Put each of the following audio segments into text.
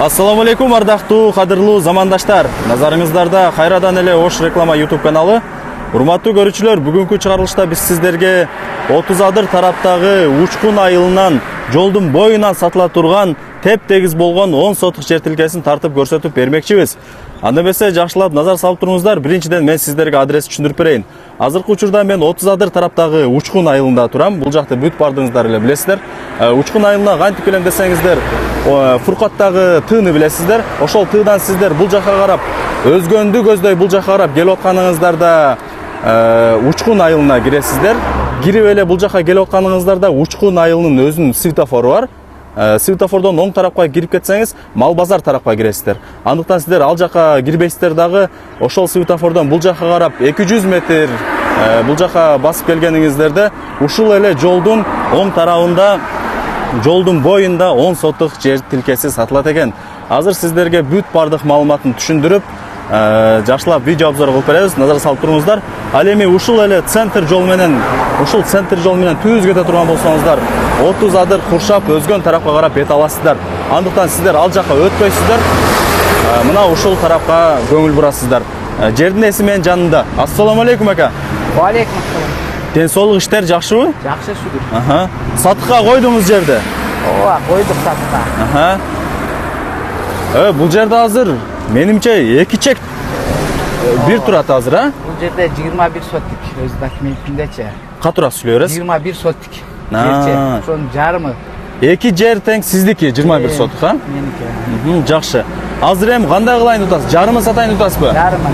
Ассаламу алейкум, ардактуу кадырлуу замандаштар. Назарыңыздарда кайрадан эле Ош реклама YouTube каналы. Урматтуу көрүүчүлөр, бүгүнкү чыгарылышта биз сиздерге 30 адыр тараптагы Учкун айылынан жолдун боюнан сатыла турган теп-тегиз болгон 10 сотук жер тилкесин тартып көрсөтүп бермекчибиз. Анда эмесе жакшылап назар салып туруңуздар. Биринчиден мен сиздерге адрести түшүндүрүп берейин. Азыркы учурда мен 30 адыр тараптагы Учкун айылында турам. Бул жакты бүт бардыңыздар эле билесиздер. Учкун айылына кантип келем десеңиздер, Фуркаттагы тыыны билесиздер. Ошол тыыдан сиздер бул жакка карап, өзгөндү көздөй бул жакка карап келип атканыңыздарда Учкун айылына киресиздер. Кирип эле бул жакка келип атканыңыздарда Учкун айылынын өзүнүн светофору бар. Светофордон оң тарапка кирип кетсеңиз, Мал базар тарапка киресиздер. Андыктан сиздер ал жакка кирбейсиздер дагы, ошол светофордон бул жакка карап 200 метр бул жакка басып келгениңиздерде ушул эле жолдун оң тарабында, жолдун боюнда 10 сотук жер тилкеси сатылат экен. Азыр сиздерге бүт бардык маалыматын түшүндүрүп, жакшылап видео обзор кылып беребиз. Назар салып туруңуздар. Ал эми ушул эле центр жол менен түз кете турган болсоңуздар, 30 адыр куршап өзгөн тарапка карап бет аласыздар. Андыктан сиздер ал жакка өтпөйсүздөр. Мына ушул тарапка көңүл бурасыздар. Жердин ээси менин жанында. Ассаламу алейкум ака. Ва алейкум ассалам. Ден соолук иштер жакшыбы? Жакшы шүгүр. Сатыкка койдуңуз жерди? Ооба, койдук сатыкка. Бул жерде азыр менимче 2 чек бир турат азыр, а? Бул жерде 21 соттик өз документиндечи. Катура сүйлөй бересиз? 21 соттик. Ошонун жарымы. 2 жер тең сиздики 21 сотук, а? Меники. Жакшы. Азыр эми кандай кылайын деп атасыз? Жарымы сатайын деп атасызбы? Жарымы.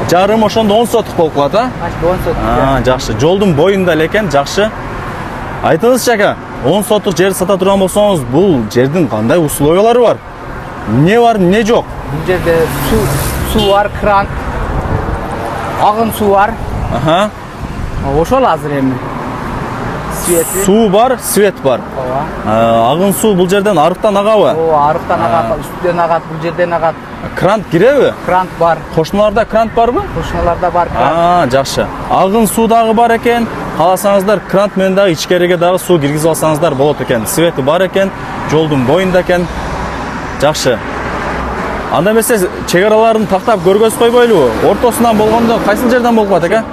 Жарым ошондо 10 сотук болуп калат, а? 10 соттик. Жакшы. Жолдун боюнда эле экен, жакшы. Айтыңызчы ака, 10 сотук жер сата турган болсоңуз, бул жердин кандай условиялары бар? Не бар, не жок? Бул жерде суу бар, кран. Агын суу бар. Ошол азыр эми. Свети. Суу бар, свет бар. Ооба. Агын суу бул жерден арыктан агабы? Ооба, арыктан агат, үстүдөн агат, бул жерден агат. Крант киреби? Крант бар. Кошуналарда крант барбы? Кошуналарда бар крант. Жакшы. Агын суу дагы бар экен. Кааласаңыздар крант менен дагы ичкериге дагы суу киргизип алсаңыздар болот экен. Свети бар экен, жолдун боюнда экен. Жакшы. Анда эмесе чек араларын тактап көргөз койбойлубу? Ортосунан болгондо кайсыл жерден болуп калат экен?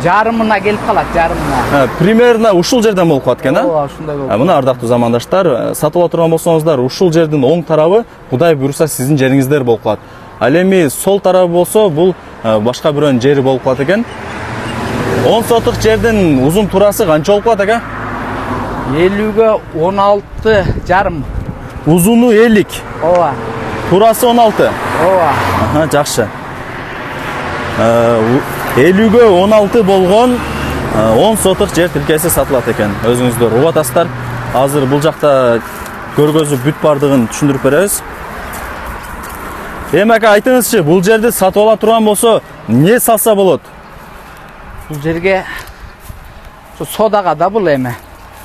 Жарымына келип калат, жарымына. Примерно ушул жерден болуп калат экен, а? Ооба, ушундай болуп. Мына ардактуу замандаштар, сатып отурган болсоңуздар, ушул жердин оң тарабы Кудай буйруса сиздин жериңиздер болуп калат. Ал эми сол тарабы болсо, бул башка бирөөнүн жери болуп калат экен. 10 сотук жердин узун турасы канча болуп калат экен? 50-ге 16 жарым. Узуну 50. Ооба. Турасы 16. Ооба. Жакшы. 50-ге 16 болгон 10 сотук жер тилкеси сатылат экен. Өзүңүздөр угуп атасыздар. Азыр бул жакта көргөзүп бүт бардыгын түшүндүрүп беребиз. Эми ака айтыңызчы, бул жерди сатып ала турган болсо, эмне салса болот? Бул жерге содага да бул эми.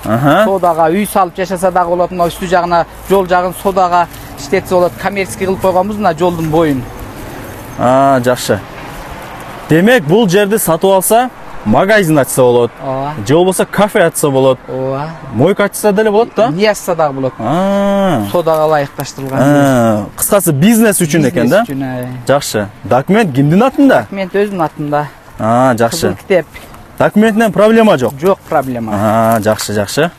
Содага үй салып жашаса дагы болот, мына үстү жагына жол жагын содага иштетсе болот. Коммерческий кылып койгонбуз мына жолдун боюн. Жакшы. Демек бул жерди сатып алса, магазин ачса болот. Ооба. Же болбосо кафе ачса болот. Ооба. Мойка ачса деле болот да? Не ачса дагы болот. Содага ылайыкташтырылган. Кыскасы бизнес үчүн экен да? Жакшы. Документ кимдин атында? Документ өзүмдүн атымда. Жакшы. Китеп. Документинен проблема жок. Жок проблема. Жакшы, жакшы.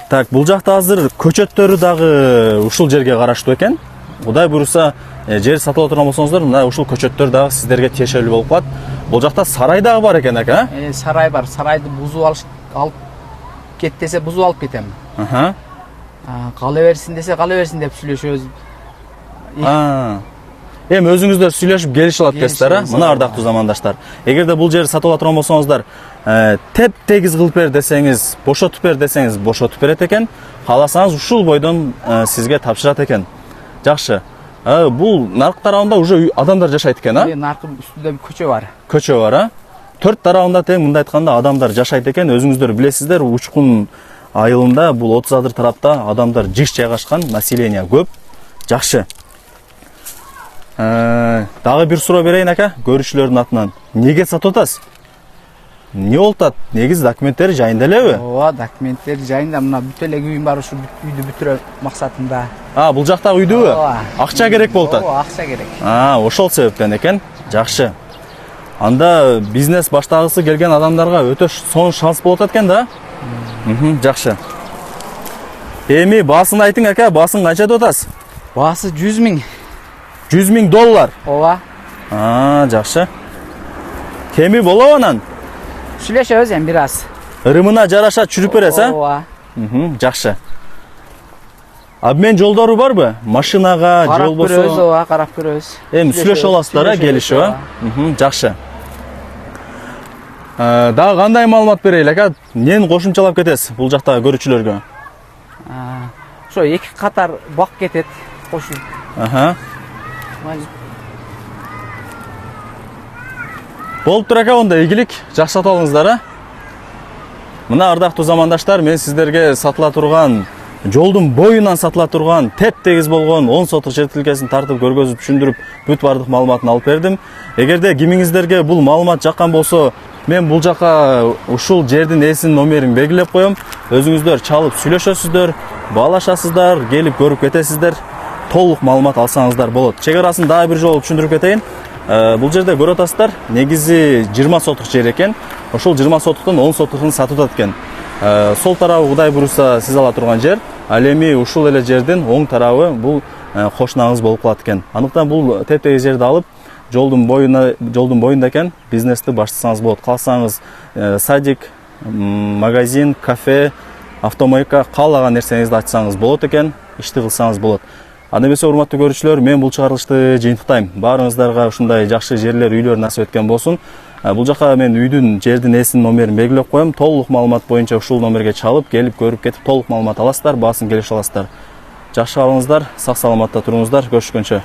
Так, бул жакта азыр көчөттөрү дагы ушул жерге караштуу экен. Кудай буйруса, жер сатып отурган болсоңуздар, мына ушул көчөттөр дагы сиздерге тиешелүү болуп калат. Бул жакта сарай дагы бар экен, ака? Сарай бар. Сарайды бузуп алып кет десе бузуп алып кетем. Кала берсин десе кала берсин деп сүйлөшөбүз. Эми өзүңүздөр сүйлөшүп келишип алат экенсиздер, а? Мына ардактуу замандаштар. Эгерде бул жерди сатып ала турган болсоңуздар, теп-тегиз кылып бер десеңиз, бошотуп бер десеңиз, бошотуп берет экен. Кааласаңыз ушул бойдон сизге тапшырат экен. Жакшы. Бул наркы тарабында уже адамдар жашайт экен, а? Наркы үстүндө көчө бар. Көчө бар, а? 4 тарабында тең мындай айтканда адамдар жашайт экен. Өзүңүздөр билесиздер, Учкун айылында бул 30 адыр тарапта адамдар жыш жайгашкан, население көп. Жакшы. Дагы бир суроо берейин ака, көрүүчүлөрдүн атынан. Неге сатып атасыз? Не болуп атат? Негизи документтери жайында элеби? Ооба, документтери жайында. Мына бүт эле үйүм бар, ушу үйдү бүтүрө максатында. Бул жактагы үйдүбү? Ооба. Акча керек болуп атат. Ооба, акча керек. Ошол себептен экен. Жакшы. Анда бизнес баштагысы келген адамдарга өтө сонун шанс болуп атат экен да. Жакшы. Эми баасын айтың ака, баасын канча деп атасыз? Баасы 100 000. 100 000 доллар. Ооба. Жакшы. Кеми болобу анан? Сүйлөшөбүз эми бир аз. Ырымына жараша чүрүп бересиз, а? Ооба. Жакшы. Обмен жолдору барбы? Машинага, же Карап болбосо? көрөбүз, ооба, карап көрөбүз. Эми сүйлөшүп аласыздар, а, келишип, а? Жакшы. Дагы кандай маалымат берели ака? Эмнени кошумчалап кетесиз бул жактагы көрүүчүлөргө? Ошо 2 катар бак кетет, кошуп. Болуптур ака, онда ийгилик, жакшы сатып алыңыздар, а? Мына ардактуу замандаштар, мен сиздерге сатыла турган, жолдун боюнан сатыла турган, теп-тегиз болгон 10 сотук жер тилкесин тартып көргөзүп түшүндүрүп, бүт бардык маалыматын алып бердим. Эгерде кимиңиздерге бул маалымат жаккан болсо, мен бул жака ушул жердин ээсинин номерин белгилеп коем. Өзүңүздөр чалып сүйлөшөсүздөр, баалашасыздар, келип көрүп кетесиздер. Толук маалымат алсаңыздар болот. Чек арасын дагы бир жолу түшүндүрүп кетейин. Бул жерде көрүп атасыздар, негизи 20 сотук жер экен. Ошол 20 сотуктан 10 сотукун сатып атат экен. Сол тарабы Кудай буйруса сиз ала турган жер, ал эми ушул эле жердин оң тарабы бул кошунаңыз болуп калат экен. Андыктан бул теп-тегиз жерди алып, жолдун боюнда экен, бизнести баштасаңыз болот. Калсаңыз садик, магазин, кафе, автомойка, каалаган нерсеңизди ачсаңыз болот экен, ишти кылсаңыз болот. Анда эмесе, урматтуу көрүүчүлөр, мен бул чыгарылышты жыйынтыктайм. Баарыңыздарга ушундай жакшы жерлер, үйлөр насип эткен болсун. Бул жака мен үйдүн, жердин ээсинин номерин белгилеп коем. Толук маалымат боюнча ушул номерге чалып, келип көрүп кетип, толук маалымат аласыздар, баасын келишип аласыздар. Жакшы калыңыздар, сак саламатта туруңуздар, көрүшкөнчө.